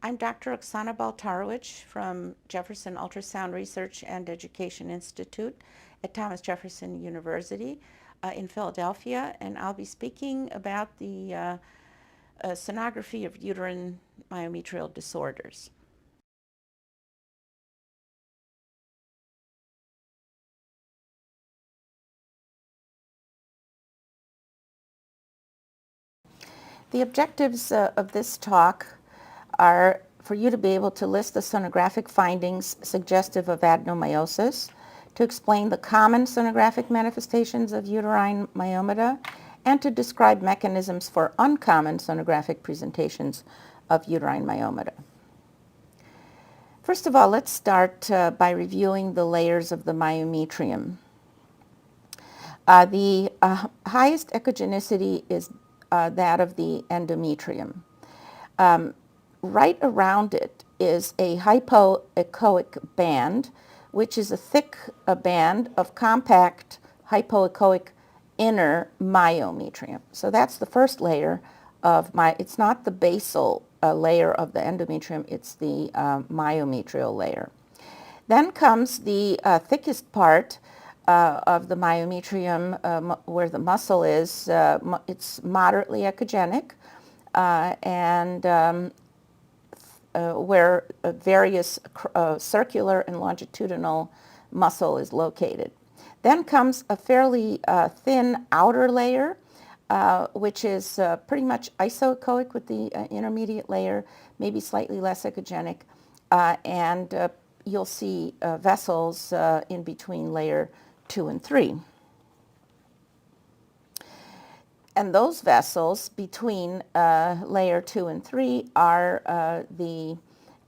I'm Dr. Oksana Baltarowicz from Jefferson Ultrasound Research and Education Institute at Thomas Jefferson University in Philadelphia, and I'll be speaking about the sonography of uterine myometrial disorders. The objectives of this talk are for you to be able to list the sonographic findings suggestive of adenomyosis, to explain the common sonographic manifestations of uterine myomata, and to describe mechanisms for uncommon sonographic presentations of uterine myomata. First of all, let's start by reviewing the layers of the myometrium. The highest echogenicity is that of the endometrium. Right around it is a hypoechoic band, which is a thick band of compact hypoechoic inner myometrium. So that's the first layer of it's not the basal layer of the endometrium, it's the myometrial layer. Then comes the thickest part of the myometrium where the muscle is. It's moderately echogenic and where various circular and longitudinal muscle is located. Then comes a fairly thin outer layer, which is pretty much isoechoic with the intermediate layer, maybe slightly less echogenic, and you'll see vessels in between layer 2 and 3. And those vessels between layer 2 and 3 are the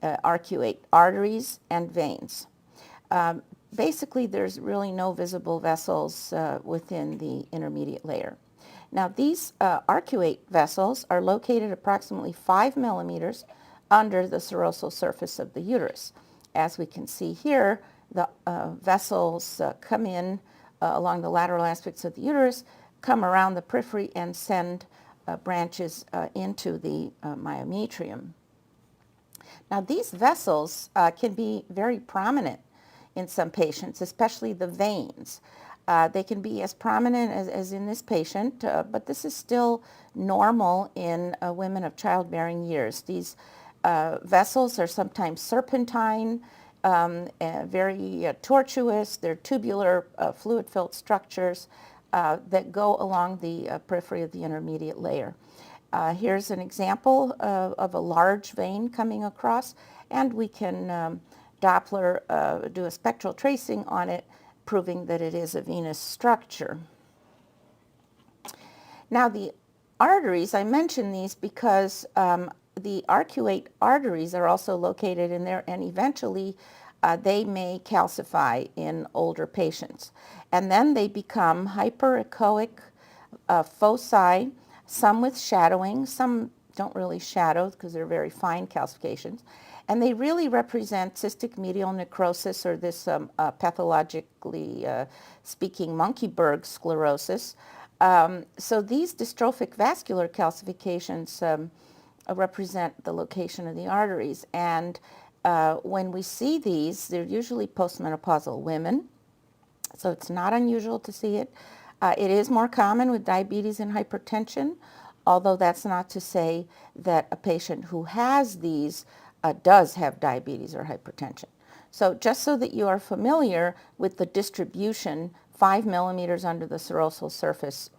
arcuate arteries and veins. Basically, there's really no visible vessels within the intermediate layer. Now, these arcuate vessels are located approximately 5 millimeters under the serosal surface of the uterus. As we can see here, the vessels come in along the lateral aspects of the uterus, come around the periphery, and send branches into the myometrium. Now, these vessels can be very prominent in some patients, especially the veins. They can be as prominent as in this patient, but this is still normal in women of childbearing years. These vessels are sometimes serpentine, very tortuous. They're tubular, fluid-filled structures that go along the periphery of the intermediate layer. Here's an example of a large vein coming across, and we can Doppler do a spectral tracing on it, proving that it is a venous structure. Now, the arteries, I mention these because the arcuate arteries are also located in there, and eventually they may calcify in older patients. And then they become hyperechoic foci, some with shadowing, some don't really shadow because they're very fine calcifications. And they really represent cystic medial necrosis, or this pathologically speaking Monckeberg sclerosis. So these dystrophic vascular calcifications represent the location of the arteries. And when we see these, they're usually postmenopausal women, so it's not unusual to see it. It is more common with diabetes and hypertension, although that's not to say that a patient who has these does have diabetes or hypertension. So just so that you are familiar with the distribution, 5 millimeters under the serosal surface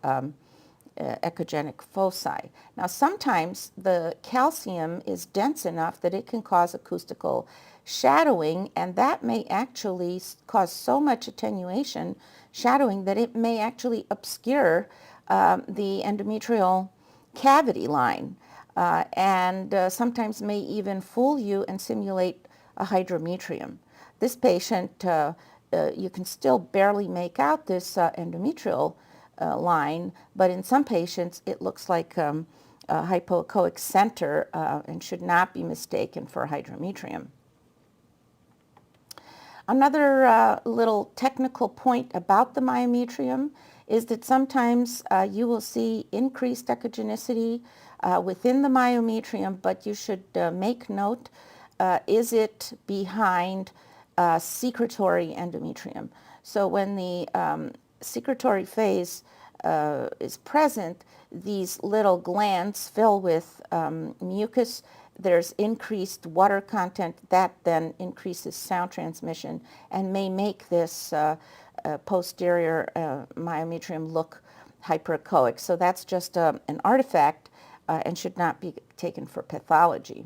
echogenic foci. Now, sometimes the calcium is dense enough that it can cause acoustical shadowing, and that may actually cause so much attenuation, shadowing, that it may actually obscure the endometrial cavity line, and sometimes may even fool you and simulate a hydrometrium. This patient, you can still barely make out this endometrial line, but in some patients it looks like a hypoechoic center and should not be mistaken for a hydrometrium. Another little technical point about the myometrium is that sometimes you will see increased echogenicity within the myometrium, but you should make note, is it behind secretory endometrium? So when the secretory phase is present, these little glands fill with mucus. There's increased water content that then increases sound transmission and may make this posterior myometrium look hyperechoic. So that's just an artifact and should not be taken for pathology.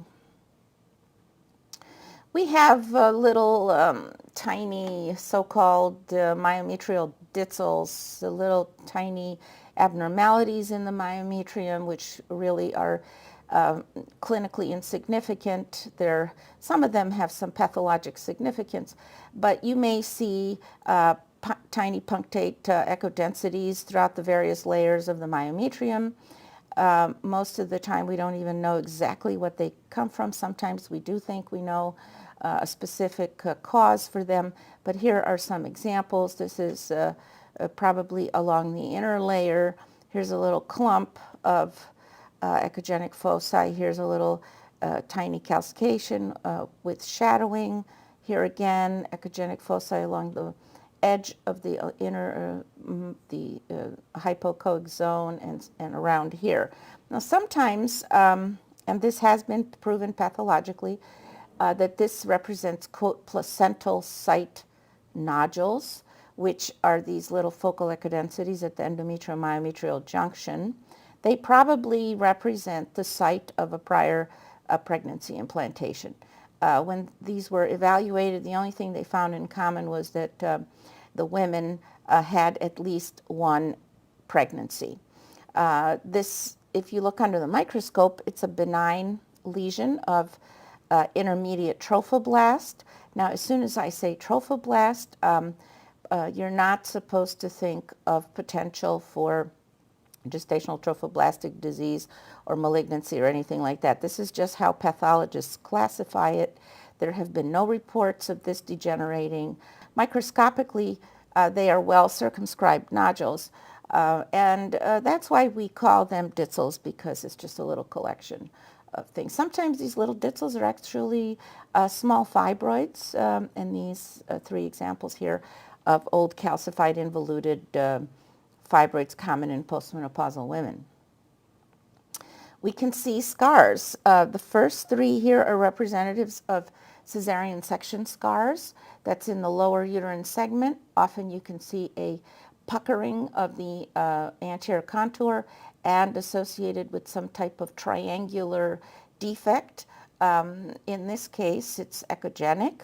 We have little tiny so-called myometrial ditzels, the little tiny abnormalities in the myometrium, which really are clinically insignificant. Some of them have some pathologic significance, but you may see tiny punctate echodensities throughout the various layers of the myometrium. Most of the time we don't even know exactly what they come from. Sometimes we do think we know a specific cause for them, but here are some examples. This is probably along the inner layer. Here's a little clump of echogenic foci. Here's a little tiny calcification with shadowing. Here again, echogenic foci along the edge of the inner, hypoechoic zone and around here. Now sometimes, and this has been proven pathologically, that this represents, quote, placental site nodules, which are these little focal echodensities at the endometrial-myometrial junction. They probably represent the site of a prior pregnancy implantation. When these were evaluated, the only thing they found in common was that the women had at least one pregnancy. If you look under the microscope, it's a benign lesion of intermediate trophoblast. Now, as soon as I say trophoblast, you're not supposed to think of potential for gestational trophoblastic disease or malignancy or anything like that. This is just how pathologists classify it. There have been no reports of this degenerating. Microscopically, they are well circumscribed nodules, and that's why we call them ditzels, because it's just a little collection of things. Sometimes these little ditzels are actually small fibroids, and these three examples here of old calcified involuted fibroids common in postmenopausal women. We can see scars. The first three here are representatives of cesarean section scars. That's in the lower uterine segment. Often you can see a puckering of the anterior contour and associated with some type of triangular defect. In this case, it's echogenic.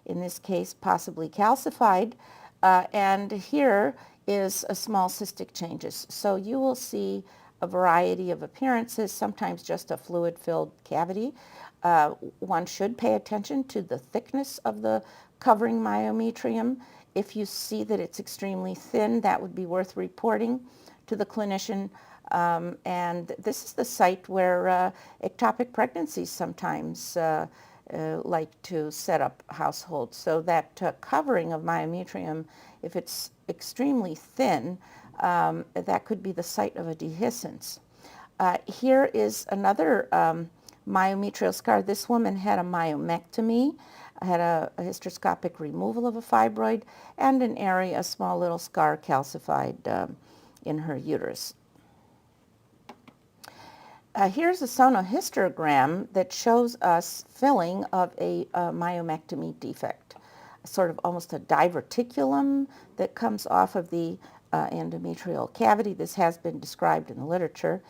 In this case, possibly calcified. And here is a small cystic changes. So you will see a variety of appearances, sometimes just a fluid-filled cavity. One should pay attention to the thickness of the covering myometrium. If you see that it's extremely thin, that would be worth reporting to the clinician. And this is the site where ectopic pregnancies sometimes like to set up households. So that covering of myometrium, if it's extremely thin, that could be the site of a dehiscence. Here is another myometrial scar. This woman had a myomectomy, had a hysteroscopic removal of a fibroid, and an area, a small little scar calcified in her uterus. Here's a sonohysterogram that shows us filling of a myomectomy defect, sort of almost a diverticulum that comes off of the endometrial cavity. This has been described in the literature.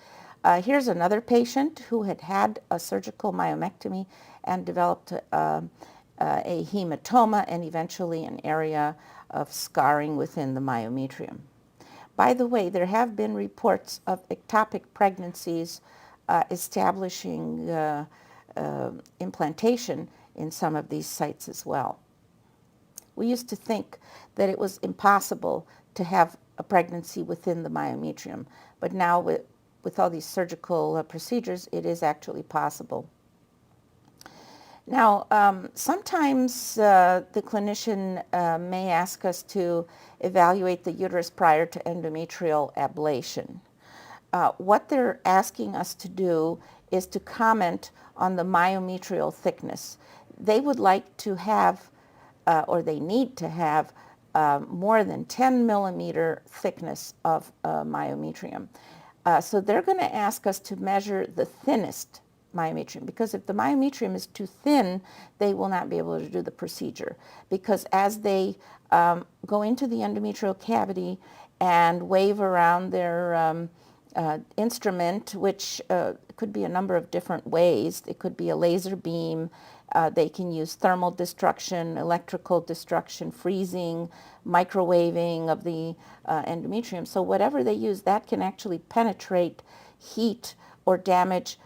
Here's another patient who had had a surgical myomectomy and developed a hematoma and eventually an area of scarring within the myometrium. By the way, there have been reports of ectopic pregnancies establishing implantation in some of these sites as well. We used to think that it was impossible to have a pregnancy within the myometrium, but now with all these surgical procedures, it is actually possible. Now, sometimes the clinician may ask us to evaluate the uterus prior to endometrial ablation. what they're asking us to do is to comment on the myometrial thickness. They would like to have, or they need to have, more than 10 millimeter thickness of myometrium. So they're going to ask us to measure the thinnest myometrium, because if the myometrium is too thin, they will not be able to do the procedure. Because as they go into the endometrial cavity and wave around their instrument, which could be a number of different ways. It could be a laser beam. They can use thermal destruction, electrical destruction, freezing, microwaving of the endometrium. So whatever they use, that can actually penetrate, heat, or damage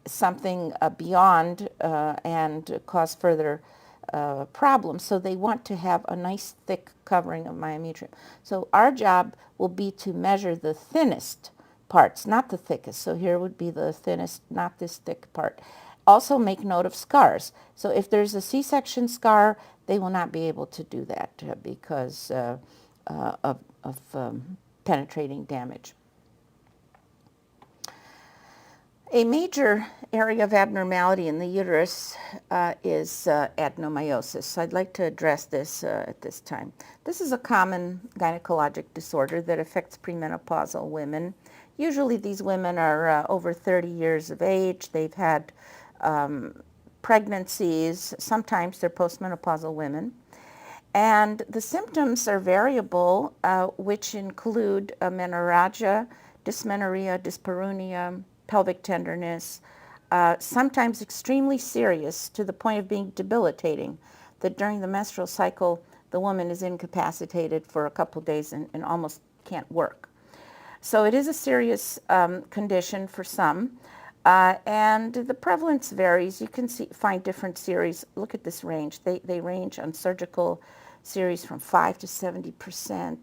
something beyond and cause further problems. So they want to have a nice thick covering of myometrium. So our job will be to measure the thinnest parts, not the thickest. So here would be the thinnest, not this thick part. Also make note of scars. So if there's a C-section scar, they will not be able to do that because of penetrating damage. A major area of abnormality in the uterus is adenomyosis. So I'd like to address this at this time. This is a common gynecologic disorder that affects premenopausal women. Usually these women are over 30 years of age. They've had pregnancies. Sometimes they're postmenopausal women. And the symptoms are variable, which include menorrhagia, dysmenorrhea, dyspareunia, pelvic tenderness, sometimes extremely serious to the point of being debilitating, that during the menstrual cycle the woman is incapacitated for a couple days and almost can't work. So it is a serious condition for some, and the prevalence varies. You can find different series. Look at this range. They range on surgical series from 5 to 70%,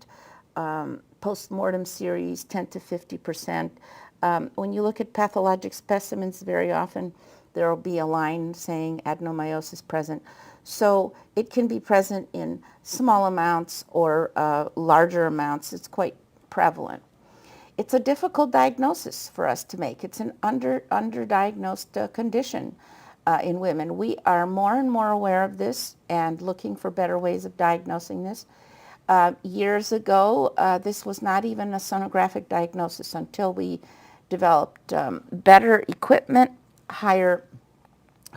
post-mortem series 10 to 50%. When you look at pathologic specimens, very often there will be a line saying adenomyosis present. So it can be present in small amounts or larger amounts. It's quite prevalent. It's a difficult diagnosis for us to make. It's an underdiagnosed condition in women. We are more and more aware of this and looking for better ways of diagnosing this. Years ago, this was not even a sonographic diagnosis until we developed better equipment, higher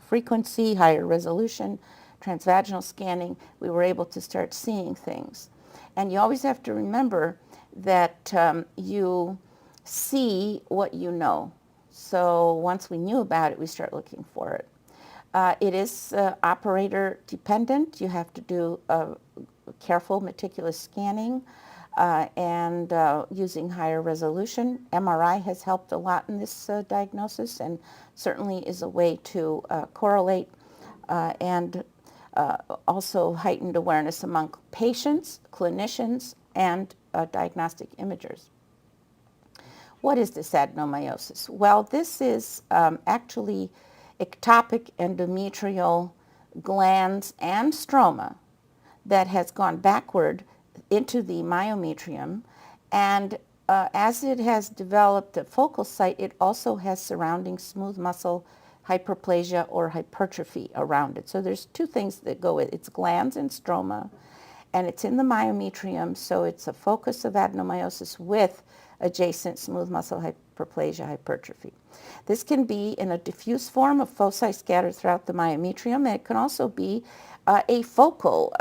frequency, higher resolution, transvaginal scanning. We were able to start seeing things. And you always have to remember that you see what you know. So once we knew about it, we start looking for it. It is operator dependent. You have to do careful, meticulous scanning and using higher resolution. MRI has helped a lot in this diagnosis and certainly is a way to correlate and also heightened awareness among patients, clinicians, and diagnostic imagers. What is this adenomyosis? Well, this is actually ectopic endometrial glands and stroma that has gone backward into the myometrium, and as it has developed a focal site, it also has surrounding smooth muscle hyperplasia or hypertrophy around it. So there's two things that go with it. It's glands and stroma, and it's in the myometrium, so it's a focus of adenomyosis with adjacent smooth muscle hyperplasia hypertrophy. This can be in a diffuse form of foci scattered throughout the myometrium, and it can also be a focal,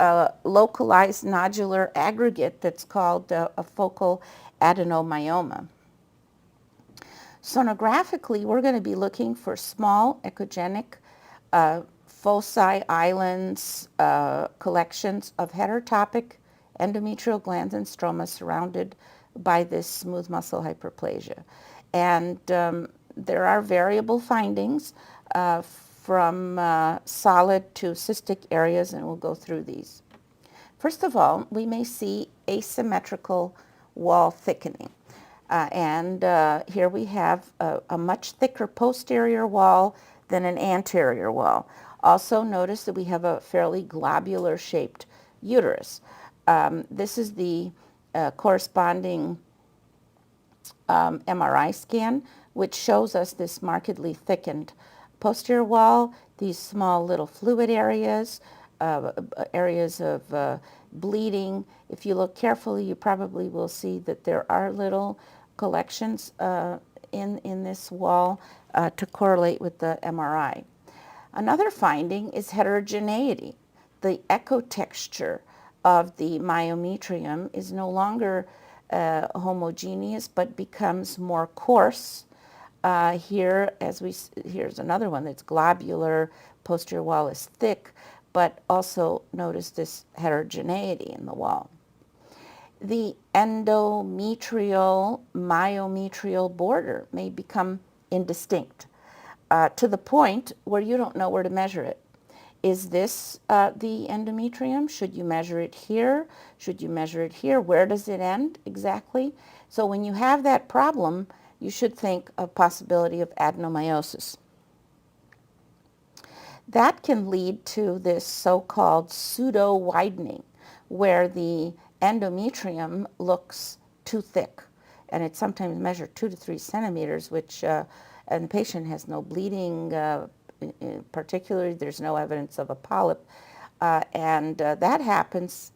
localized nodular aggregate that's called a focal adenomyoma. Sonographically, we're going to be looking for small echogenic foci islands, collections of heterotopic endometrial glands and stroma surrounded by this smooth muscle hyperplasia. And there are variable findings from solid to cystic areas, and we'll go through these. First of all, we may see asymmetrical wall thickening. And here we have a much thicker posterior wall than an anterior wall. Also notice that we have a fairly globular shaped uterus. This is the corresponding MRI scan, which shows us this markedly thickened posterior wall, these small little fluid areas, areas of bleeding. If you look carefully, you probably will see that there are little collections in this wall to correlate with the MRI. Another finding is heterogeneity. The echotexture of the myometrium is no longer homogeneous, but becomes more coarse. Here's another one that's globular, posterior wall is thick, but also notice this heterogeneity in the wall. The endometrial myometrial border may become indistinct to the point where you don't know where to measure it. Is this the endometrium? Should you measure it here? Should you measure it here? Where does it end exactly? So when you have that problem, you should think of possibility of adenomyosis. That can lead to this so-called pseudo-widening, where the endometrium looks too thick, and it's sometimes measured 2 to 3 centimeters, which, and the patient has no bleeding, particularly there's no evidence of a polyp, and that happens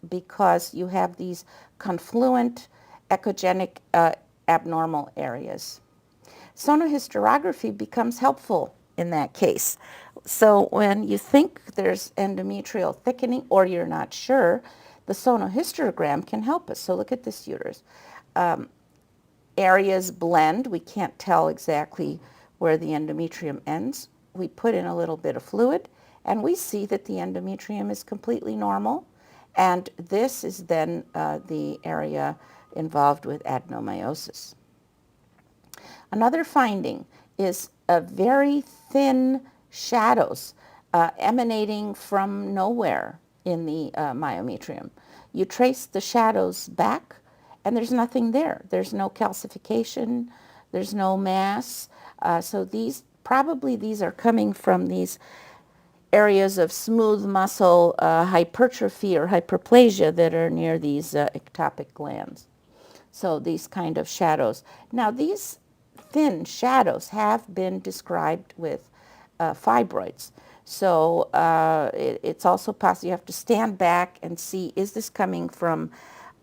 because you have these confluent echogenic abnormal areas. Sonohysterography becomes helpful in that case. So when you think there's endometrial thickening or you're not sure, the sonohysterogram can help us. So look at this uterus. Areas blend. We can't tell exactly where the endometrium ends. We put in a little bit of fluid and we see that the endometrium is completely normal, and this is then the area involved with adenomyosis. Another finding is very thin shadows emanating from nowhere in the myometrium. You trace the shadows back and there's nothing there. There's no calcification, there's no mass. So these are coming from these areas of smooth muscle hypertrophy or hyperplasia that are near these ectopic glands. So these kind of shadows. Now these thin shadows have been described with fibroids. So it's also possible you have to stand back and see, is this coming from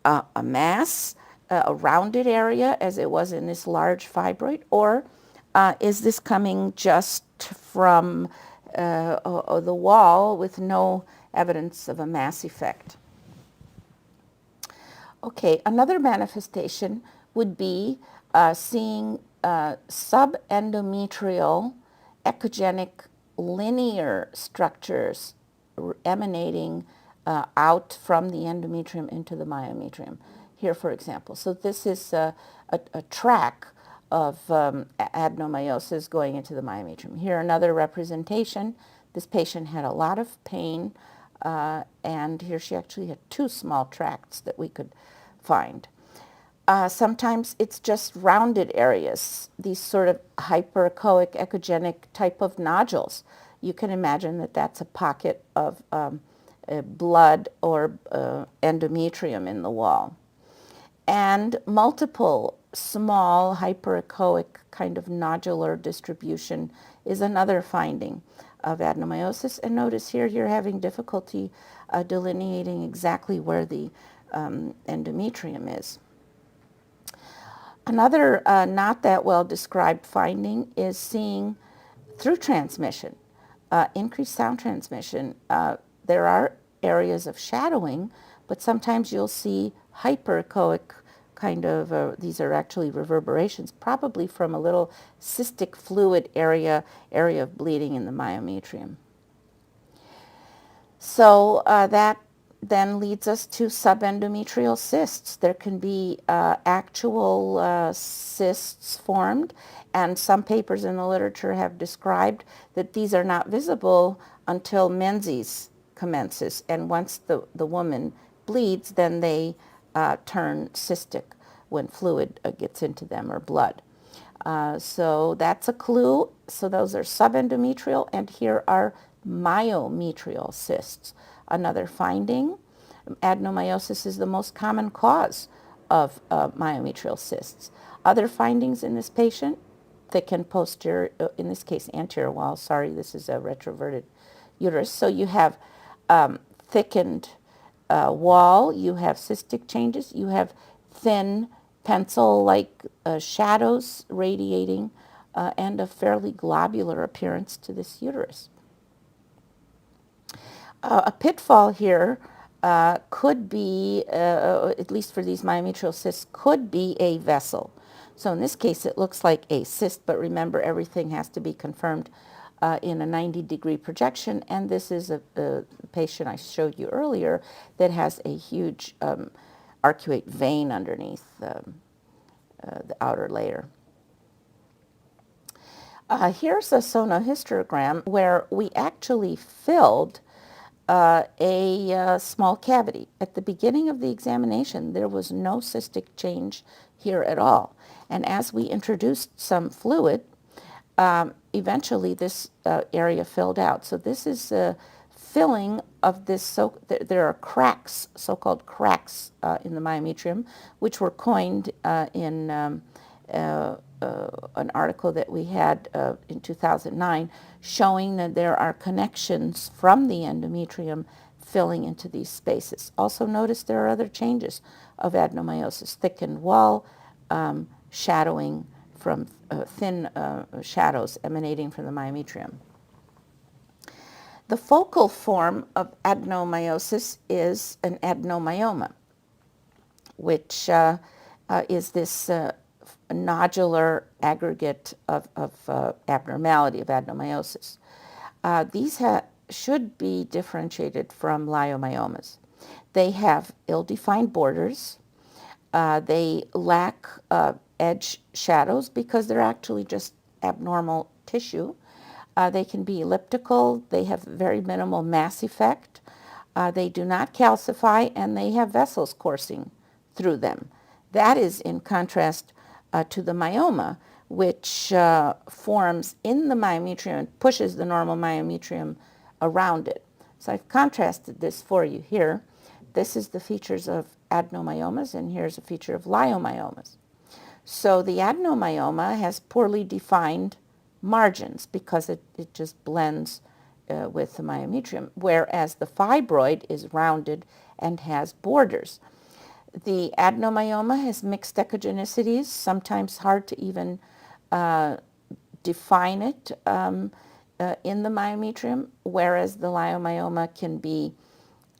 a mass, a rounded area as it was in this large fibroid, or is this coming just from the wall with no evidence of a mass effect? Okay, another manifestation would be seeing subendometrial echogenic linear structures emanating out from the endometrium into the myometrium. Here, for example. So this is a track of adenomyosis going into the myometrium. Here, another representation. This patient had a lot of pain, and here she actually had 2 small tracts that we could find. Sometimes it's just rounded areas, these sort of hyperechoic echogenic type of nodules. You can imagine that that's a pocket of blood or endometrium in the wall. And multiple small hyperechoic kind of nodular distribution is another finding of adenomyosis. And notice here you're having difficulty delineating exactly where the endometrium is. Another not that well described finding is seeing through transmission, increased sound transmission. There are areas of shadowing, but sometimes you'll see hyperechoic kind of, these are actually reverberations, probably from a little cystic fluid area of bleeding in the myometrium. So that then leads us to subendometrial cysts. There can be actual cysts formed, and some papers in the literature have described that these are not visible until menses commences, and once the woman bleeds, then they turn cystic when fluid gets into them, or blood. So that's a clue. So those are subendometrial, and here are myometrial cysts. Another finding, adenomyosis is the most common cause of myometrial cysts. Other findings in this patient: thickened posterior, in this case anterior wall, sorry, this is a retroverted uterus. So you have thickened wall, you have cystic changes, you have thin pencil-like shadows radiating, and a fairly globular appearance to this uterus. A pitfall here could be, at least for these myometrial cysts, could be a vessel. So in this case, it looks like a cyst, but remember, everything has to be confirmed in a 90-degree projection, and this is a patient I showed you earlier that has a huge arcuate vein underneath the outer layer. Here's a sonohysterogram where we actually filled a small cavity. At the beginning of the examination, there was no cystic change here at all. And as we introduced some fluid, eventually this area filled out. So this is filling of this, there are cracks, so-called cracks in the myometrium, which were coined in an article that we had in 2009 showing that there are connections from the endometrium filling into these spaces. Also notice there are other changes of adenomyosis: thickened wall, shadowing from thin shadows emanating from the myometrium. The focal form of adenomyosis is an adenomyoma, which is this nodular aggregate of abnormality of adenomyosis. These should be differentiated from leiomyomas. They have ill-defined borders. They lack edge shadows because they're actually just abnormal tissue. They can be elliptical. They have very minimal mass effect. They do not calcify, and they have vessels coursing through them. That is in contrast to the myoma, which forms in the myometrium and pushes the normal myometrium around it. So I've contrasted this for you here. This is the features of adenomyomas, and here's a feature of leiomyomas. So the adenomyoma has poorly defined margins because it just blends with the myometrium, whereas the fibroid is rounded and has borders. The adenomyoma has mixed echogenicities, sometimes hard to even define it in the myometrium, whereas the leiomyoma can be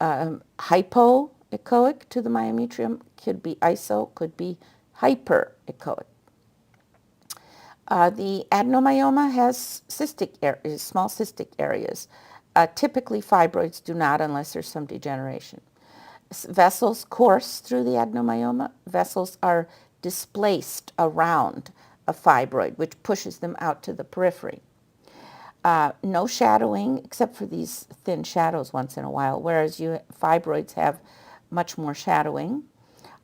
hypoechoic to the myometrium, could be iso, could be hyperechoic. The adenomyoma has cystic areas, small cystic areas. Typically fibroids do not unless there's some degeneration. Vessels course through the adenomyoma. Vessels are displaced around a fibroid, which pushes them out to the periphery. No shadowing, except for these thin shadows once in a while, whereas fibroids have much more shadowing.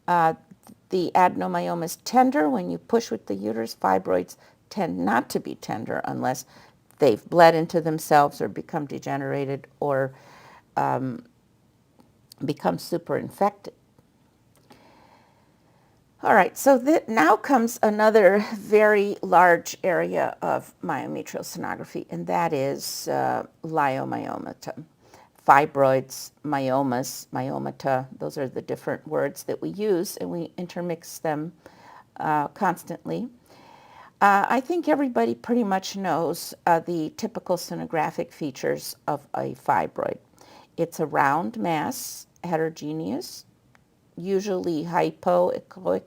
The adenomyoma is tender. When you push with the uterus, fibroids tend not to be tender unless they've bled into themselves or become degenerated or become superinfected. All right, so now comes another very large area of myometrial sonography, and that is leiomyomata. Fibroids, myomas, myomata, those are the different words that we use, and we intermix them constantly. I think everybody pretty much knows the typical sonographic features of a fibroid. It's a round mass, heterogeneous, usually hypoechoic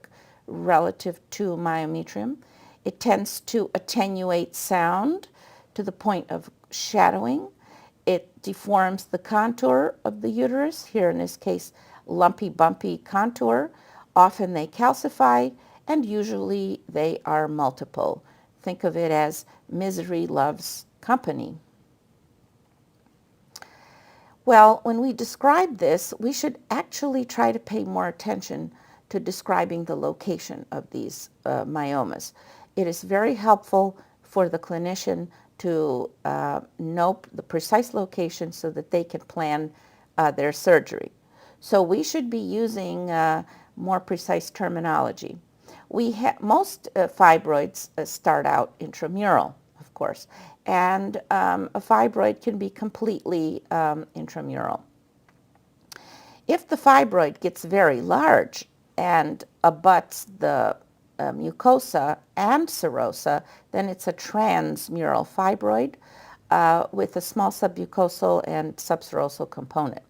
relative to myometrium. It tends to attenuate sound to the point of shadowing. It deforms the contour of the uterus, here in this case, lumpy, bumpy contour. Often they calcify, and usually they are multiple. Think of it as misery loves company. Well, when we describe this, we should actually try to pay more attention to describing the location of these myomas. It is very helpful for the clinician to know the precise location so that they can plan their surgery. So we should be using more precise terminology. most fibroids start out intramural, of course, and a fibroid can be completely intramural. If the fibroid gets very large and abuts the mucosa and serosa, then it's a transmural fibroid with a small submucosal and subserosal component.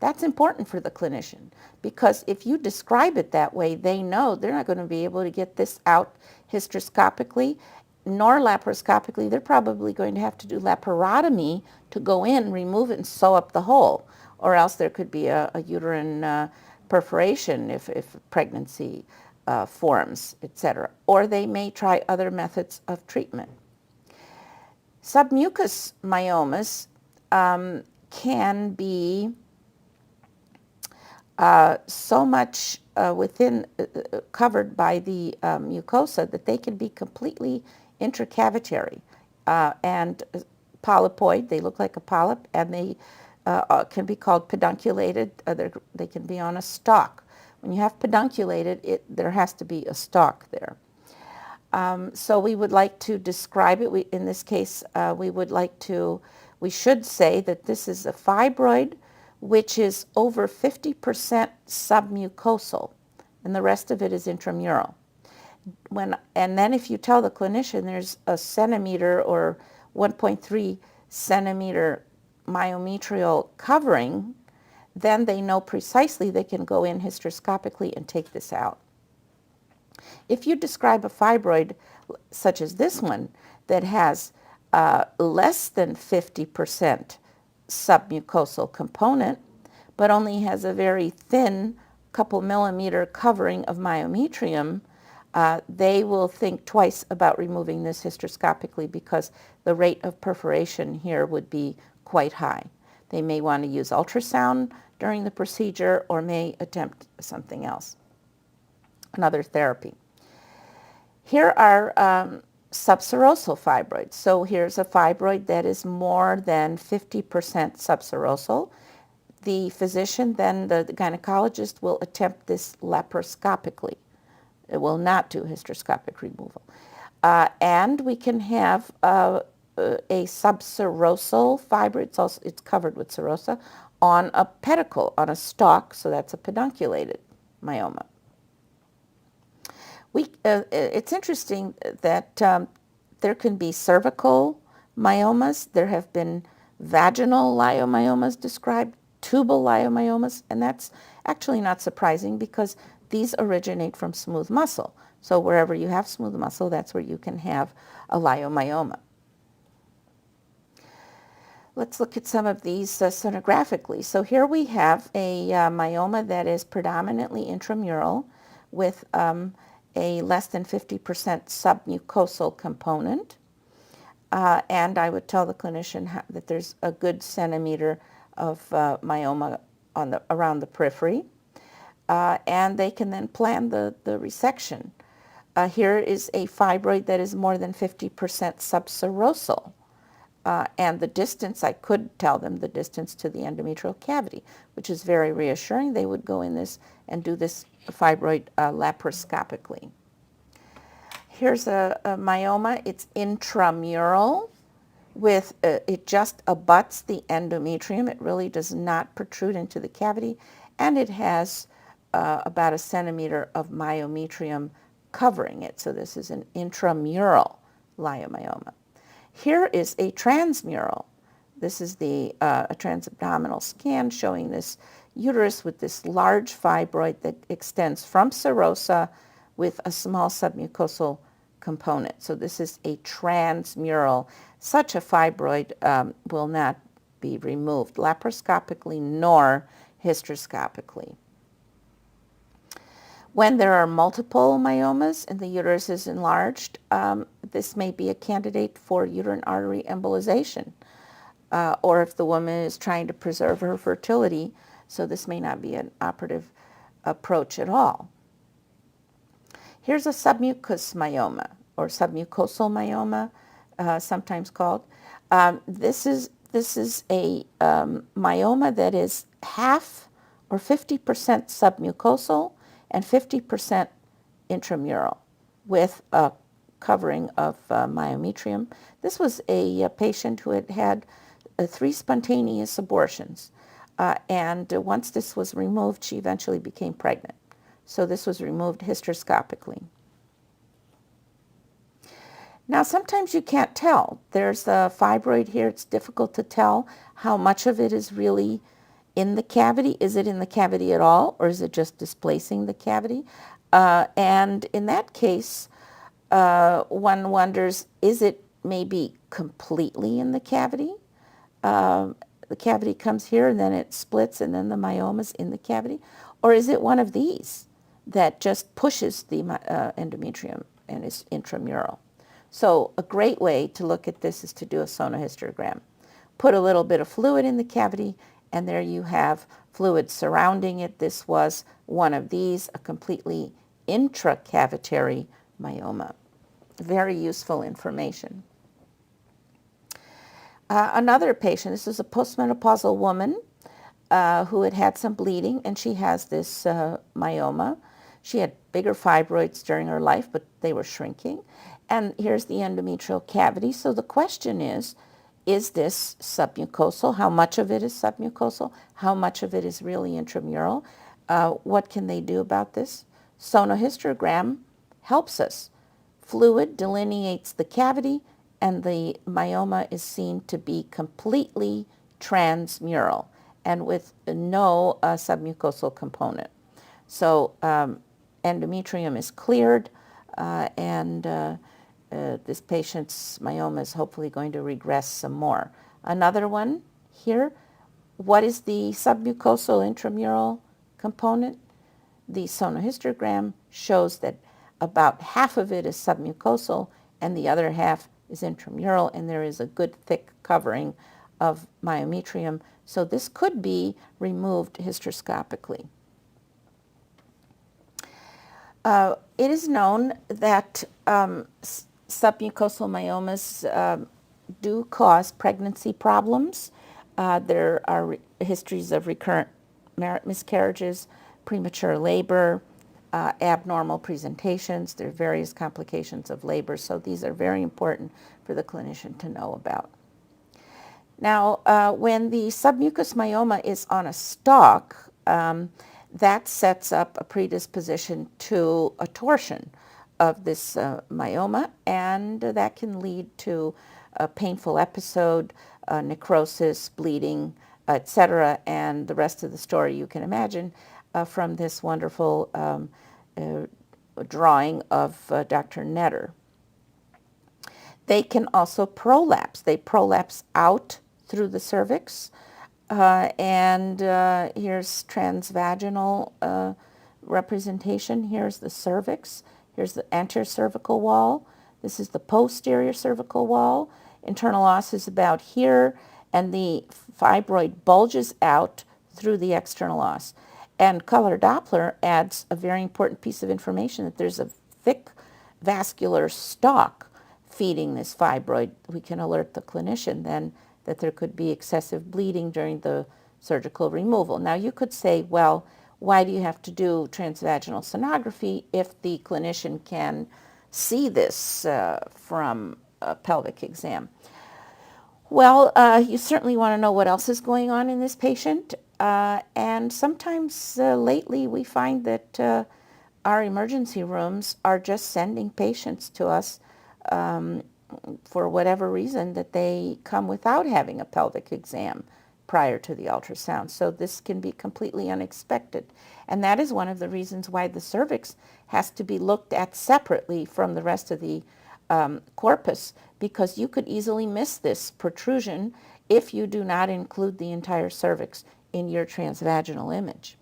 That's important for the clinician because if you describe it that way, they know they're not going to be able to get this out hysteroscopically nor laparoscopically. They're probably going to have to do laparotomy to go in, remove it, and sew up the hole. Or else there could be a uterine perforation if pregnancy forms, etc. Or they may try other methods of treatment. Submucous myomas can be so much covered by the mucosa that they can be completely intracavitary and polypoid. They look like a polyp, and they can be called pedunculated. They can be on a stalk. When you have pedunculated, there has to be a stalk there. So we would like to describe it. In this case, we should say that this is a fibroid which is over 50% submucosal, and the rest of it is intramural. And then if you tell the clinician there's a centimeter or 1.3 centimeter myometrial covering, then they know precisely they can go in hysteroscopically and take this out. If you describe a fibroid such as this one that has less than 50% submucosal component, but only has a very thin couple millimeter covering of myometrium, they will think twice about removing this hysteroscopically because the rate of perforation here would be quite high. They may want to use ultrasound during the procedure or may attempt something else, another therapy. Here are subserosal fibroids. So here's a fibroid that is more than 50% subserosal. The physician, then the gynecologist, will attempt this laparoscopically. It will not do hysteroscopic removal. And we can have a subserosal fibroid. It's covered with serosa on a pedicle, on a stalk, so that's a pedunculated myoma. It's interesting that there can be cervical myomas. There have been vaginal leiomyomas described, tubal leiomyomas, and that's actually not surprising because these originate from smooth muscle. So wherever you have smooth muscle, that's where you can have a leiomyoma. Let's look at some of these sonographically. So here we have a myoma that is predominantly intramural with a less than 50% submucosal component. And I would tell the clinician that there's a good centimeter of myoma around the periphery. And they can then plan the resection. Here is a fibroid that is more than 50% subserosal. And the distance, I could tell them the distance to the endometrial cavity, which is very reassuring. They would go in this and do this fibroid laparoscopically. Here's a myoma. It's intramural. It just abuts the endometrium. It really does not protrude into the cavity, and it has about a centimeter of myometrium covering it. So this is an intramural leiomyoma. Here is a transmural. This is a transabdominal scan showing this uterus with this large fibroid that extends from serosa with a small submucosal component. So this is a transmural. Such a fibroid will not be removed laparoscopically nor hysteroscopically. When there are multiple myomas and the uterus is enlarged, this may be a candidate for uterine artery embolization, or if the woman is trying to preserve her fertility, so this may not be an operative approach at all. Here's a submucous myoma, or submucosal myoma, sometimes called. This is a myoma that is half or 50% submucosal and 50% intramural. with a covering of myometrium. This was a patient who had had 3 spontaneous abortions. And once this was removed, she eventually became pregnant. So this was removed hysteroscopically. Now, sometimes you can't tell. There's a fibroid here. It's difficult to tell how much of it is really in the cavity. Is it in the cavity at all, or is it just displacing the cavity? And in that case, one wonders, is it maybe completely in the cavity? The cavity comes here and then it splits and then the myoma's in the cavity? Or is it one of these that just pushes the endometrium and is intramural? So a great way to look at this is to do a sonohysterogram. Put a little bit of fluid in the cavity and there you have fluid surrounding it. This was one of these, a completely intracavitary myoma. Very useful information. Another patient, this is a postmenopausal woman who had had some bleeding, and she has this myoma. She had bigger fibroids during her life, but they were shrinking. And here's the endometrial cavity. So the question is this submucosal? How much of it is submucosal? How much of it is really intramural? What can they do about this? Sonohysterogram helps us. Fluid delineates the cavity, and the myoma is seen to be completely transmural and with no submucosal component. So endometrium is cleared, and this patient's myoma is hopefully going to regress some more. Another one here, what is the submucosal intramural component? The sonohysterogram shows that about half of it is submucosal and the other half is intramural, and there is a good thick covering of myometrium. So this could be removed hysteroscopically. It is known that submucosal myomas do cause pregnancy problems. There are histories of recurrent miscarriages, premature labor, abnormal presentations. There are various complications of labor, so these are very important for the clinician to know about. Now, when the submucous myoma is on a stalk, that sets up a predisposition to a torsion of this myoma, and that can lead to a painful episode, necrosis, bleeding, etc., and the rest of the story you can imagine from this wonderful drawing of Dr. Netter. They can also prolapse. They prolapse out through the cervix, and here's transvaginal representation. Here's the cervix. Here's the anterocervical wall. This is the posterior cervical wall. Internal os is about here, and the fibroid bulges out through the external os. And color Doppler adds a very important piece of information, that there's a thick vascular stalk feeding this fibroid. We can alert the clinician then that there could be excessive bleeding during the surgical removal. Now you could say, well, why do you have to do transvaginal sonography if the clinician can see this from a pelvic exam? Well, you certainly want to know what else is going on in this patient. And sometimes lately we find that our emergency rooms are just sending patients to us for whatever reason, that they come without having a pelvic exam prior to the ultrasound. So this can be completely unexpected. And that is one of the reasons why the cervix has to be looked at separately from the rest of the corpus, because you could easily miss this protrusion if you do not include the entire cervix in your transvaginal image.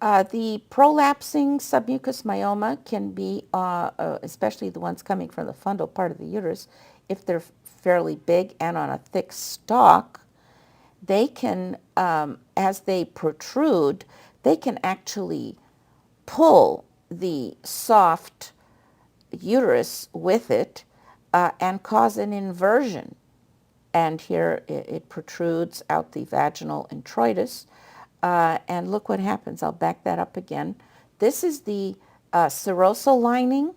The prolapsing submucous myoma can be, especially the ones coming from the fundal part of the uterus, if they're fairly big and on a thick stalk, they can, as they protrude, they can actually pull the soft uterus with it and cause an inversion. And here it protrudes out the vaginal introitus. And look what happens. I'll back that up again. this is the serosal lining,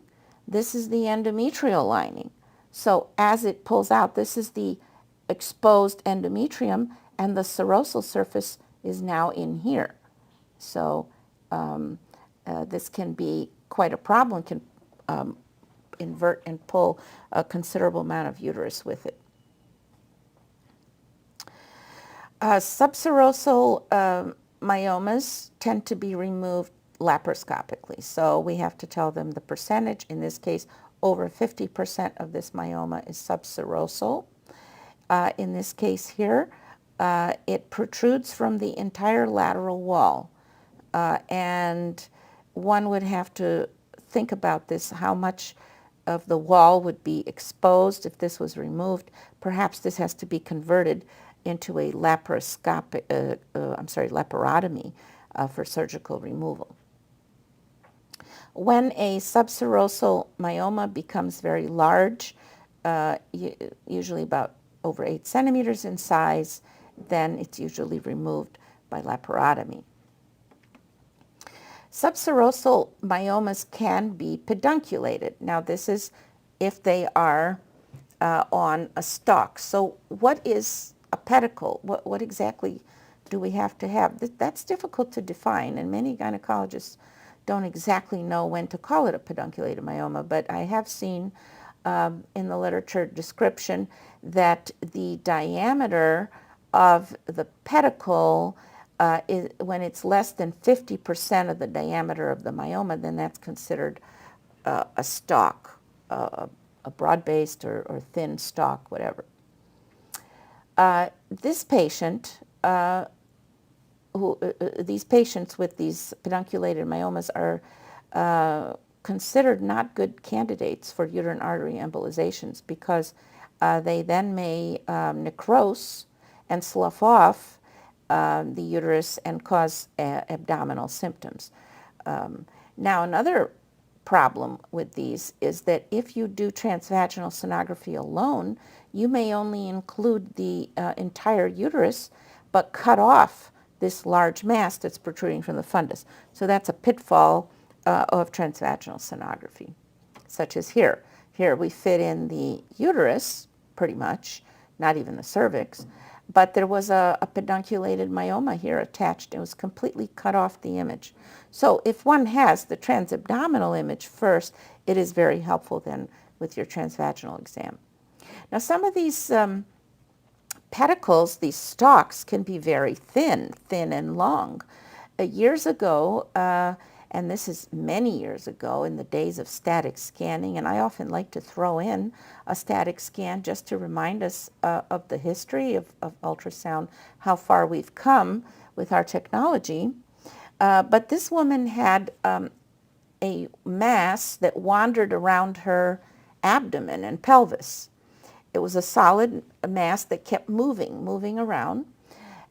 this is the endometrial lining. So as it pulls out, this is the exposed endometrium, and the serosal surface is now in here. So this can be quite a problem, can invert and pull a considerable amount of uterus with it. Subserosal myomas tend to be removed laparoscopically. So we have to tell them the percentage. In this case, over 50% of this myoma is subserosal. In this case here, it protrudes from the entire lateral wall. And one would have to think about this, how much of the wall would be exposed if this was removed. Perhaps this has to be converted into a laparotomy for surgical removal. When a subserosal myoma becomes very large, usually about over 8 centimeters in size, then it's usually removed by laparotomy. Subserosal myomas can be pedunculated. Now this is if they are on a stalk. So what is a pedicle? What exactly do we have to have? That's difficult to define, and many gynecologists don't exactly know when to call it a pedunculated myoma, but I have seen in the literature description that the diameter of the pedicle when it's less than 50% of the diameter of the myoma, then that's considered a stalk, a broad-based or thin stalk, whatever. This patient, these patients with these pedunculated myomas are considered not good candidates for uterine artery embolizations because they then may necrose and slough off the uterus and cause abdominal symptoms. Now, another problem with these is that if you do transvaginal sonography alone, you may only include the entire uterus but cut off this large mass that's protruding from the fundus. So that's a pitfall of transvaginal sonography, such as here. Here we fit in the uterus, pretty much, not even the cervix, but there was a pedunculated myoma here attached. It was completely cut off the image. So if one has the transabdominal image first, it is very helpful then with your transvaginal exam. Now some of these pedicles, these stalks, can be very thin and long. Years ago, and this is many years ago, in the days of static scanning, and I often like to throw in a static scan just to remind us of the history of ultrasound, how far we've come with our technology. But this woman had a mass that wandered around her abdomen and pelvis. It was a solid mass that kept moving around.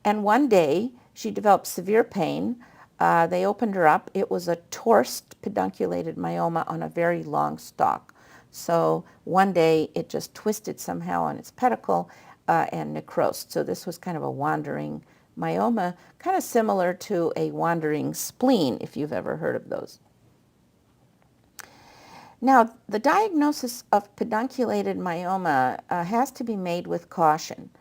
And one day she developed severe pain. They opened her up. It was a torsed pedunculated myoma on a very long stalk. So one day it just twisted somehow on its pedicle and necrosed. So this was kind of a wandering myoma, kind of similar to a wandering spleen, if you've ever heard of those. Now, the diagnosis of pedunculated myoma has to be made with caution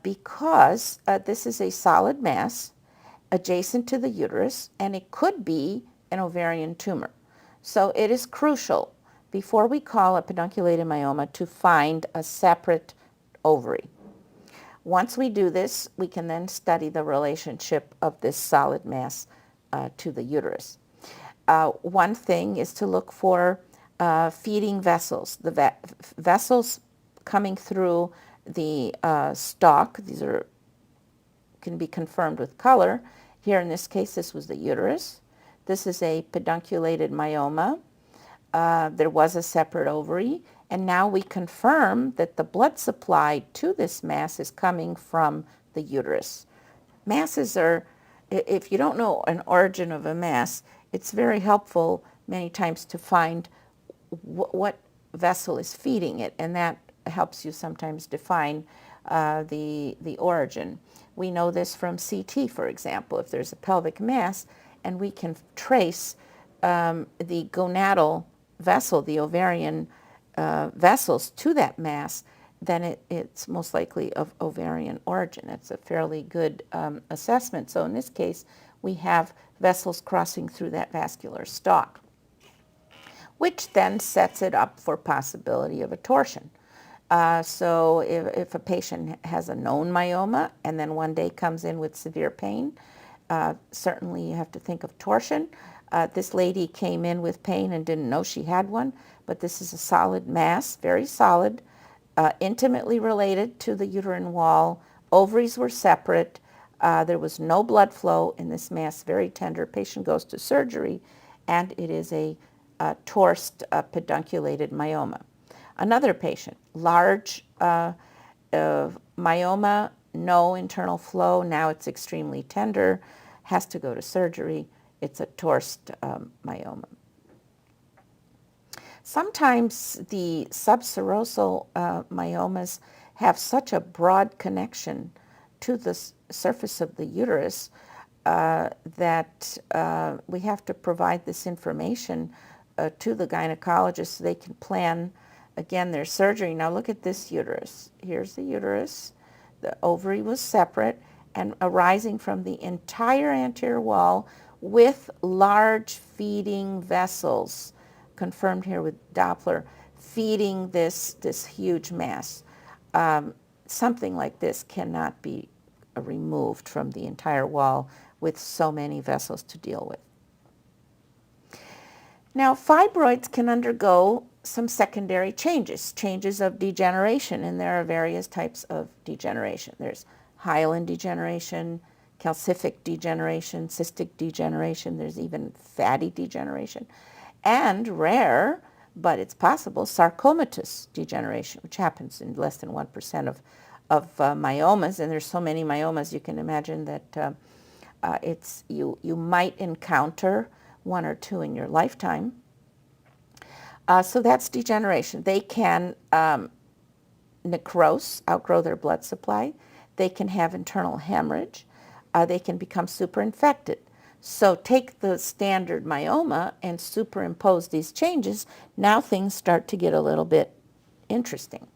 because this is a solid mass adjacent to the uterus, and it could be an ovarian tumor. So it is crucial before we call a pedunculated myoma to find a separate ovary. Once we do this, we can then study the relationship of this solid mass to the uterus. One thing is to look for feeding vessels. The vessels coming through the stalk, these can be confirmed with color. Here in this case, this was the uterus. This is a pedunculated myoma. There was a separate ovary, and now we confirm that the blood supply to this mass is coming from the uterus. Masses are, if you don't know an origin of a mass, it's very helpful many times to find what vessel is feeding it, and that helps you sometimes define the origin. We know this from CT, for example. If there's a pelvic mass, and we can trace the gonadal vessel, the ovarian vessels to that mass, then it's most likely of ovarian origin. It's a fairly good assessment. So in this case, we have vessels crossing through that vascular stalk, which then sets it up for possibility of a torsion. So if a patient has a known myoma and then one day comes in with severe pain, certainly you have to think of torsion. This lady came in with pain and didn't know she had one, but this is a solid mass, very solid, intimately related to the uterine wall. Ovaries were separate. There was no blood flow in this mass, very tender. Patient goes to surgery, and it is a torsed pedunculated myoma. Another patient, large myoma, no internal flow, now it's extremely tender, has to go to surgery. It's a torsed myoma. Sometimes the subserosal myomas have such a broad connection to the surface of the uterus that we have to provide this information to the gynecologist so they can plan, again, their surgery. Now look at this uterus. Here's the uterus. The ovary was separate and arising from the entire anterior wall with large feeding vessels, confirmed here with Doppler, feeding this huge mass. Something like this cannot be removed from the entire wall with so many vessels to deal with. Now, fibroids can undergo some secondary changes of degeneration, and there are various types of degeneration. There's hyaline degeneration, calcific degeneration, cystic degeneration, there's even fatty degeneration, and rare, but it's possible, sarcomatous degeneration, which happens in less than 1% of myomas, and there's so many myomas you can imagine that you might encounter one or two in your lifetime. So that's degeneration. They can necrose, outgrow their blood supply. They can have internal hemorrhage. They can become superinfected. So take the standard myoma and superimpose these changes. Now things start to get a little bit interesting.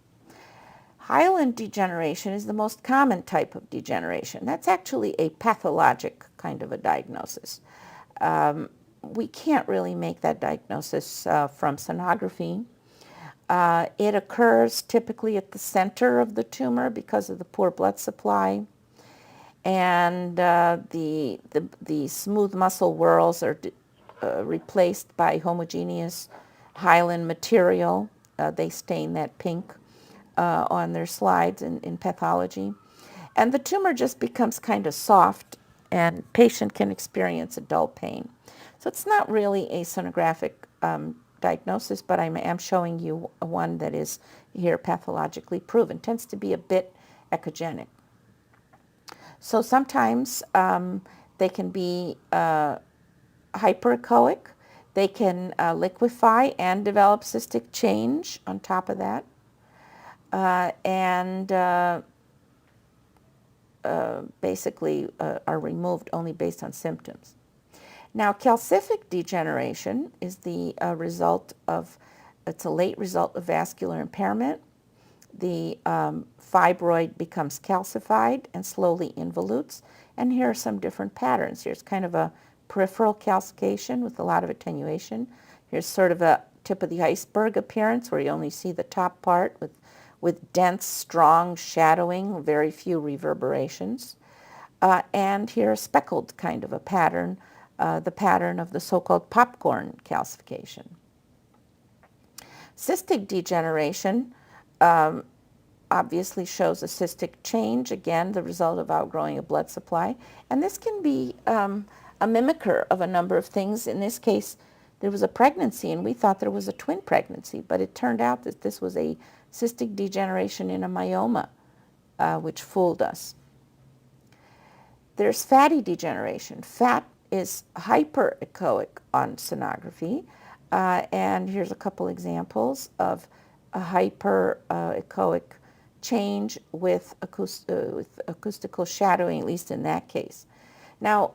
Hyaline degeneration is the most common type of degeneration. That's actually a pathologic kind of a diagnosis. We can't really make that diagnosis from sonography. It occurs typically at the center of the tumor because of the poor blood supply, and the smooth muscle whorls are replaced by homogeneous hyaline material. They stain that pink on their slides in pathology. And the tumor just becomes kind of soft, and patient can experience a dull pain. So it's not really a sonographic diagnosis, but I am showing you one that is here pathologically proven. Tends to be a bit echogenic. So sometimes they can be hyperechoic. They can liquefy and develop cystic change on top of that. Basically are removed only based on symptoms. Now, calcific degeneration is the it's a late result of vascular impairment. The fibroid becomes calcified and slowly involutes, and here are some different patterns. Here's kind of a peripheral calcification with a lot of attenuation. Here's sort of a tip of the iceberg appearance where you only see the top part with dense, strong shadowing, very few reverberations. And here a speckled kind of a pattern, the pattern of the so-called popcorn calcification. Cystic degeneration obviously shows a cystic change, again, the result of outgrowing a blood supply. And this can be a mimicker of a number of things. In this case, there was a pregnancy, and we thought there was a twin pregnancy, but it turned out that this was a cystic degeneration in a myoma, which fooled us. There's fatty degeneration. Fat is hyperechoic on sonography, and here's a couple examples of a hyperechoic change with acoustical shadowing, at least in that case. Now,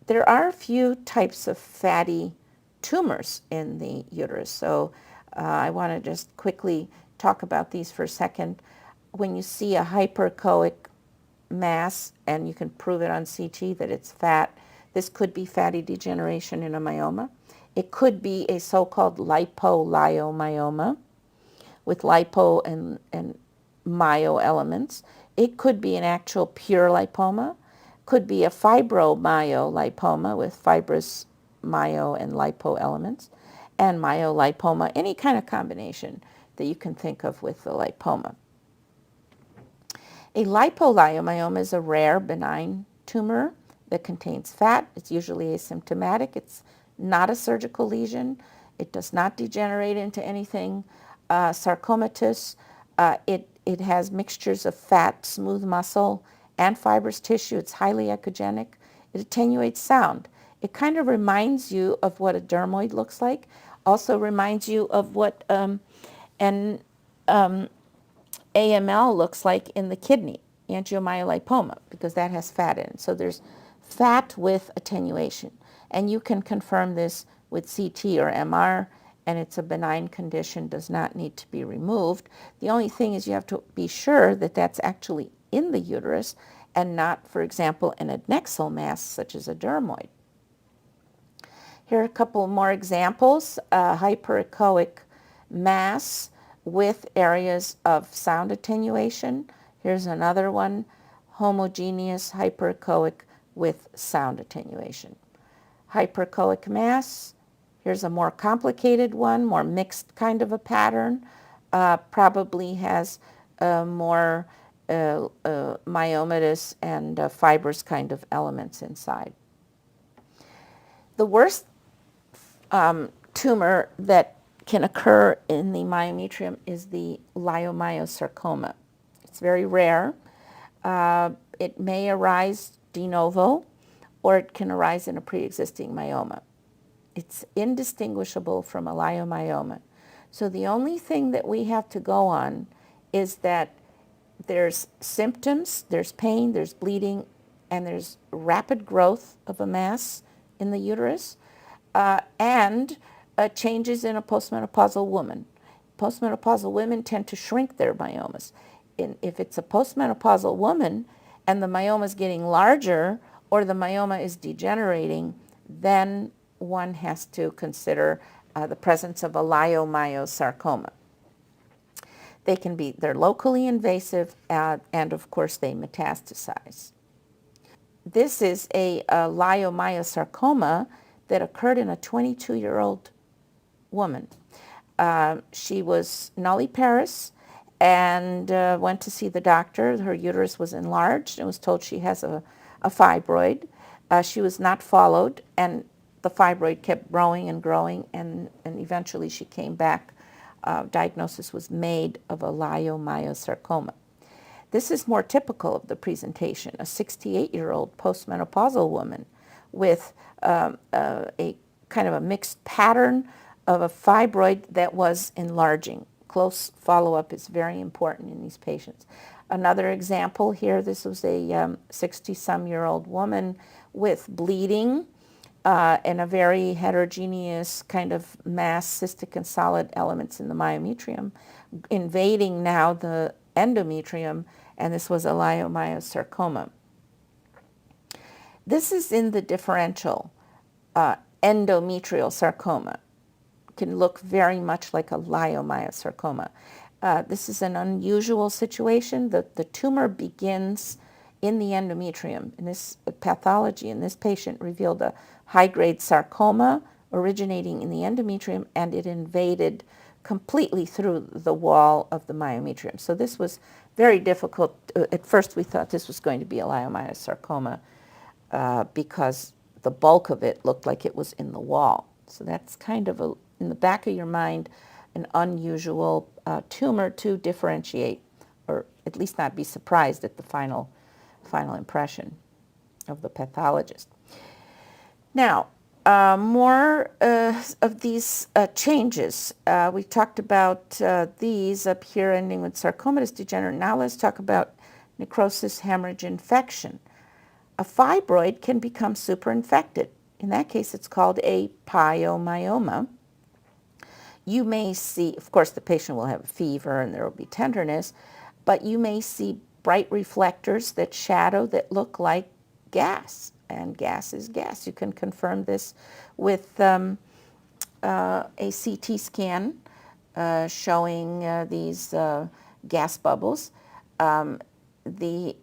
There are a few types of fatty tumors in the uterus, so I want to just quickly talk about these for a second. When you see a hyperechoic mass, and you can prove it on CT that it's fat, this could be fatty degeneration in a myoma. It could be a so-called lipoleiomyoma with lipo and myo elements. It could be an actual pure lipoma. Could be a fibromyolipoma with fibrous myo and lipo elements, and myolipoma, any kind of combination that you can think of with the lipoma. A lipoleiomyoma is a rare benign tumor that contains fat. It's usually asymptomatic. It's not a surgical lesion. It does not degenerate into anything sarcomatous. It has mixtures of fat, smooth muscle, and fibrous tissue. It's highly echogenic. It attenuates sound. It kind of reminds you of what a dermoid looks like. Also reminds you of what an AML looks like in the kidney, angiomyolipoma, because that has fat in it. So there's fat with attenuation. And you can confirm this with CT or MR, and it's a benign condition, does not need to be removed. The only thing is you have to be sure that that's actually in the uterus and not, for example, an adnexal mass such as a dermoid. Here are a couple more examples. Hyperechoic mass with areas of sound attenuation. Here's another one, homogeneous hyperechoic with sound attenuation. Hyperechoic mass, here's a more complicated one, more mixed kind of a pattern, probably has more myomatous and fibrous kind of elements inside. The worst tumor that can occur in the myometrium is the leiomyosarcoma. It's very rare. It may arise de novo, or it can arise in a pre-existing myoma. It's indistinguishable from a leiomyoma. So the only thing that we have to go on is that there's symptoms, there's pain, there's bleeding, and there's rapid growth of a mass in the uterus, and changes in a postmenopausal woman. Postmenopausal women tend to shrink their myomas. If it's a postmenopausal woman and the myoma is getting larger or the myoma is degenerating, then one has to consider the presence of a leiomyosarcoma. They're locally invasive, and of course they metastasize. This is a leiomyosarcoma that occurred in a 22-year-old woman. She was nulliparous and went to see the doctor. Her uterus was enlarged and was told she has a fibroid. She was not followed, and the fibroid kept growing and growing, and eventually she came back. Diagnosis was made of a leiomyosarcoma. This is more typical of the presentation, a 68-year-old postmenopausal woman with a kind of a mixed pattern of a fibroid that was enlarging. Close follow-up is very important in these patients. Another example here, this was a 60-some-year-old woman with bleeding and a very heterogeneous kind of mass, cystic and solid elements in the myometrium, invading now the endometrium, and this was a leiomyosarcoma. This is in the differential endometrial sarcoma. It can look very much like a leiomyosarcoma. This is an unusual situation. The tumor begins in the endometrium. And this pathology in this patient revealed a high-grade sarcoma originating in the endometrium, and it invaded completely through the wall of the myometrium. So this was very difficult. At first we thought this was going to be a leiomyosarcoma because the bulk of it looked like it was in the wall. So that's kind of, in the back of your mind, an unusual tumor to differentiate, or at least not be surprised at the final impression of the pathologist. Now, more of these changes. We talked about these up here ending with sarcomatous degenerate. Now let's talk about necrosis, hemorrhage, infection. a fibroid can become superinfected. In that case, it's called a pyomyoma. You may see, of course, the patient will have a fever and there will be tenderness, but you may see bright reflectors that shadow that look like gas, and gas is gas. You can confirm this with a CT scan showing these gas bubbles. The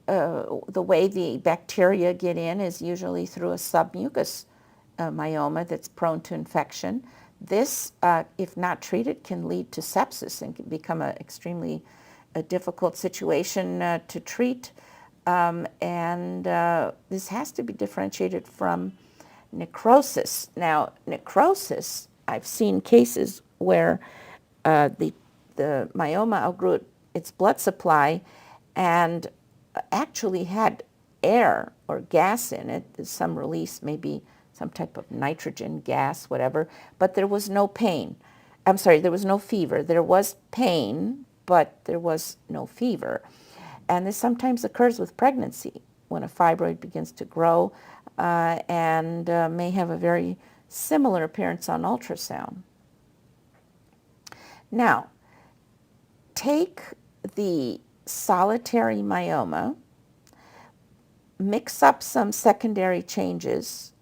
way the bacteria get in is usually through a submucous myoma that's prone to infection. This, if not treated, can lead to sepsis and can become an extremely difficult situation to treat. This has to be differentiated from necrosis. Now, necrosis, I've seen cases where the myoma outgrew its blood supply and actually had air or gas in it, some release, maybe some type of nitrogen gas, whatever, but there was no pain. I'm sorry, there was no fever. There was pain, but there was no fever. And this sometimes occurs with pregnancy when a fibroid begins to grow and may have a very similar appearance on ultrasound. Now, take the solitary myoma, mix up some secondary changes,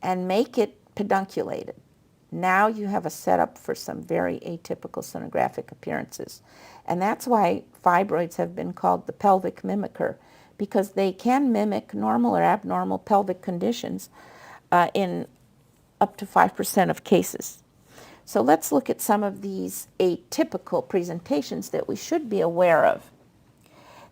and make it pedunculated. Now you have a setup for some very atypical sonographic appearances. And that's why fibroids have been called the pelvic mimicker, because they can mimic normal or abnormal pelvic conditions in up to 5% of cases. So let's look at some of these atypical presentations that we should be aware of.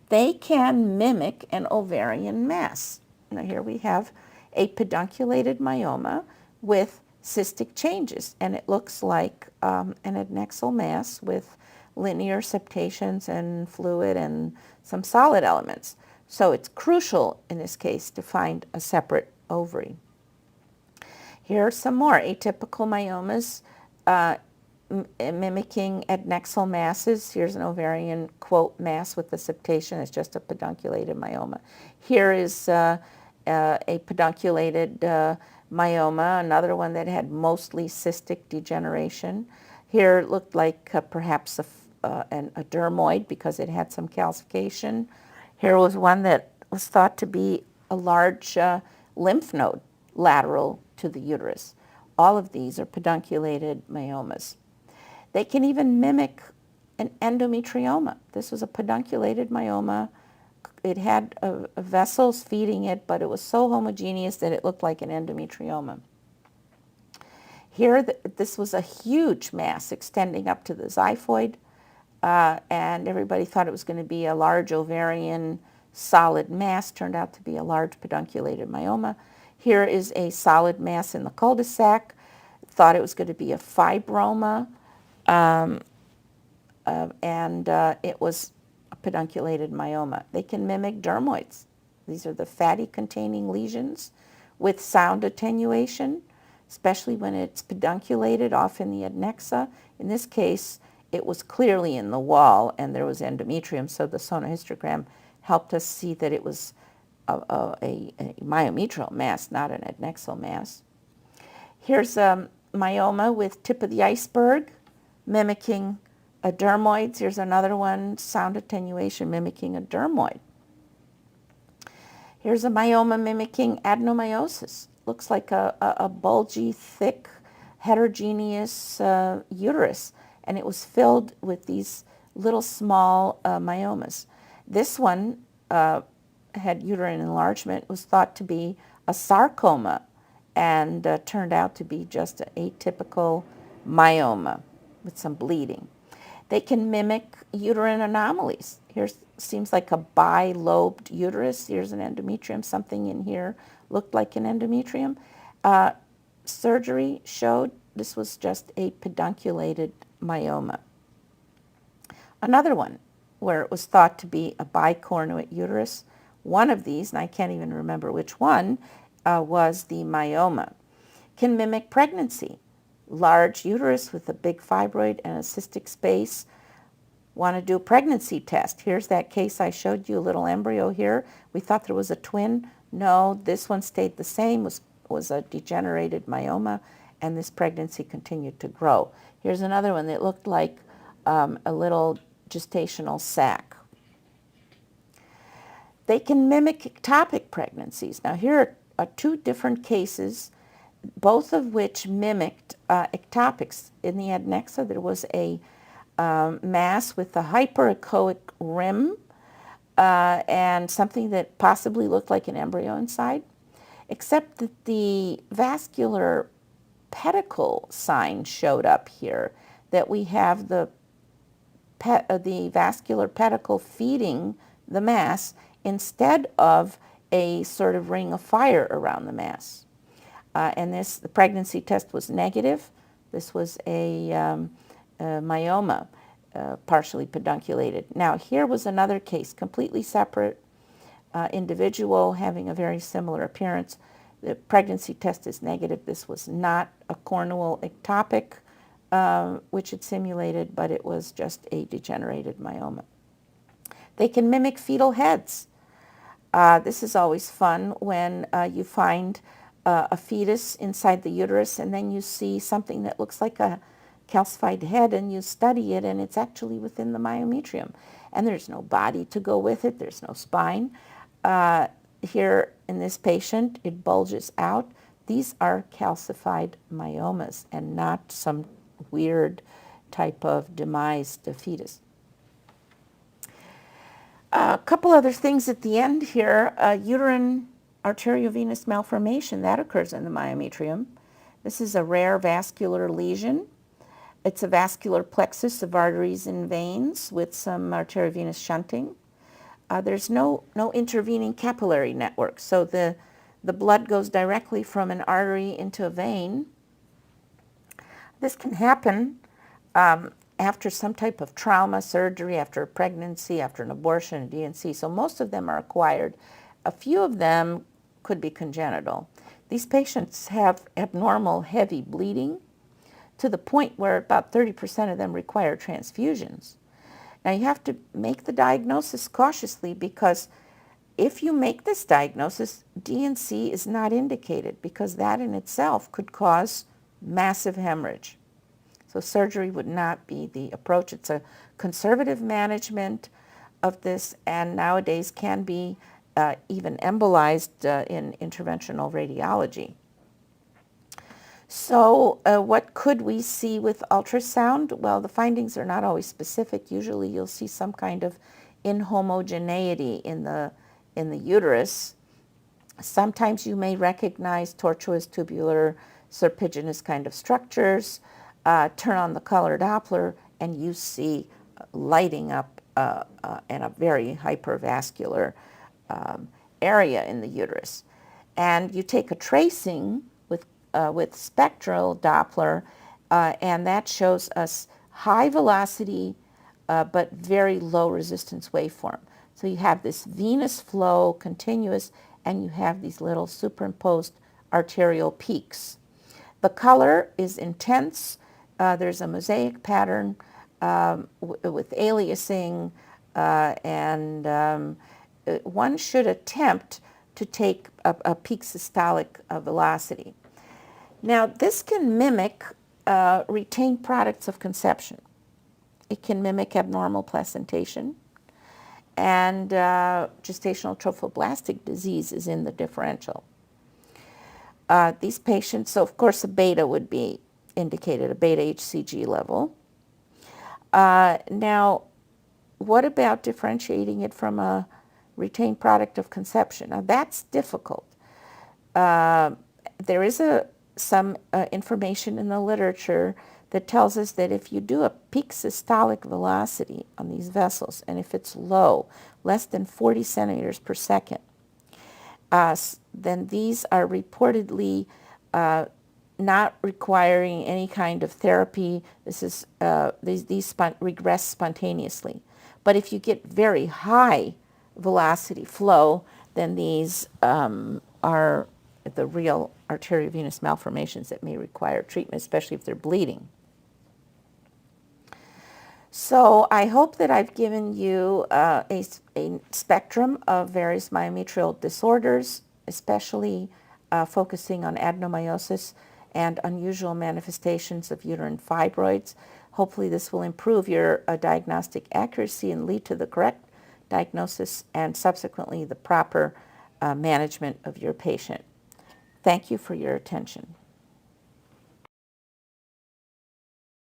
They can mimic an ovarian mass. Now here we have a pedunculated myoma with cystic changes, and it looks like an adnexal mass with linear septations and fluid and some solid elements. So it's crucial in this case to find a separate ovary. Here are some more atypical myomas mimicking adnexal masses. Here's an ovarian, quote, mass with the septation. It's just a pedunculated myoma. Here is a pedunculated myoma, another one that had mostly cystic degeneration. Here it looked like perhaps a dermoid because it had some calcification. Here was one that was thought to be a large lymph node lateral to the uterus. All of these are pedunculated myomas. They can even mimic an endometrioma. This was a pedunculated myoma. It had vessels feeding it, but it was so homogeneous that it looked like an endometrioma. Here, this was a huge mass extending up to the xiphoid, and everybody thought it was going to be a large ovarian solid mass. Turned out to be a large pedunculated myoma. Here is a solid mass in the cul-de-sac. Thought it was going to be a fibroma, it was a pedunculated myoma. They can mimic dermoids. These are the fatty containing lesions with sound attenuation, especially when it's pedunculated off in the adnexa. In this case, it was clearly in the wall and there was endometrium, so the sonohistogram helped us see that it was a myometrial mass, not an adnexal mass. Here's a myoma with tip of the iceberg mimicking a dermoid. Here's another one, sound attenuation mimicking a dermoid. Here's a myoma mimicking adenomyosis. Looks like a bulgy, thick, heterogeneous uterus, and it was filled with these little small myomas. This one had uterine enlargement, was thought to be a sarcoma, and turned out to be just an atypical myoma with some bleeding. They can mimic uterine anomalies. Here seems like a bilobed uterus. Here's an endometrium. Something in here looked like an endometrium. Surgery showed this was just a pedunculated myoma. Another one where it was thought to be a bicornuate uterus. One of these, and I can't even remember which one, was the myoma. Can mimic pregnancy. Large uterus with a big fibroid and a cystic space. Want to do a pregnancy test. Here's that case I showed you, a little embryo here. We thought there was a twin. No, this one stayed the same, was a degenerated myoma, and this pregnancy continued to grow. Here's another one that looked like a little gestational sac. They can mimic ectopic pregnancies. Now here are two different cases, both of which mimicked ectopics. In the adnexa, there was a mass with a hyperechoic rim and something that possibly looked like an embryo inside, except that the vascular pedicle sign showed up here, that we have the vascular pedicle feeding the mass instead of a sort of ring of fire around the mass. And the pregnancy test was negative. This was a myoma, partially pedunculated. Now here was another case, completely separate individual having a very similar appearance. The pregnancy test is negative. This was not a cornual ectopic, which it simulated, but it was just a degenerated myoma. They can mimic fetal heads. This is always fun when you find a fetus inside the uterus and then you see something that looks like a calcified head and you study it and it's actually within the myometrium. And there's no body to go with it. There's no spine. Here in this patient, it bulges out. These are calcified myomas and not some weird type of demised fetus. A couple other things at the end here. Uterine arteriovenous malformation, that occurs in the myometrium. This is a rare vascular lesion. It's a vascular plexus of arteries and veins with some arteriovenous shunting. There's no intervening capillary network, so the blood goes directly from an artery into a vein. This can happen after some type of trauma, surgery, after a pregnancy, after an abortion, a D&C. So most of them are acquired. A few of them could be congenital. These patients have abnormal heavy bleeding to the point where about 30% of them require transfusions. Now you have to make the diagnosis cautiously because if you make this diagnosis, D&C is not indicated because that in itself could cause massive hemorrhage. So surgery would not be the approach. It's a conservative management of this and nowadays can be even embolized in interventional radiology. So what could we see with ultrasound? Well, the findings are not always specific. Usually you'll see some kind of inhomogeneity in the uterus. Sometimes you may recognize tortuous, tubular, serpiginous kind of structures. Turn on the color Doppler and you see lighting up and a very hypervascular area in the uterus. And you take a tracing with spectral Doppler, and that shows us high velocity but very low resistance waveform. So you have this venous flow, continuous, and you have these little superimposed arterial peaks. The color is intense. There's a mosaic pattern with aliasing, and one should attempt to take a peak systolic velocity. Now, this can mimic retained products of conception. It can mimic abnormal placentation, and gestational trophoblastic disease is in the differential. These patients, so of course a beta would be indicated, a beta HCG level. Now, what about differentiating it from a retained product of conception? Now, that's difficult. There is some information in the literature that tells us that if you do a peak systolic velocity on these vessels, and if it's low, less than 40 centimeters per second, then these are reportedly not requiring any kind of therapy. This is these regress spontaneously. But if you get very high velocity flow, then these are the real arteriovenous malformations that may require treatment, especially if they're bleeding. So I hope that I've given you a spectrum of various myometrial disorders especially focusing on adenomyosis and unusual manifestations of uterine fibroids. Hopefully this will improve your diagnostic accuracy and lead to the correct diagnosis and subsequently the proper management of your patient. Thank you for your attention.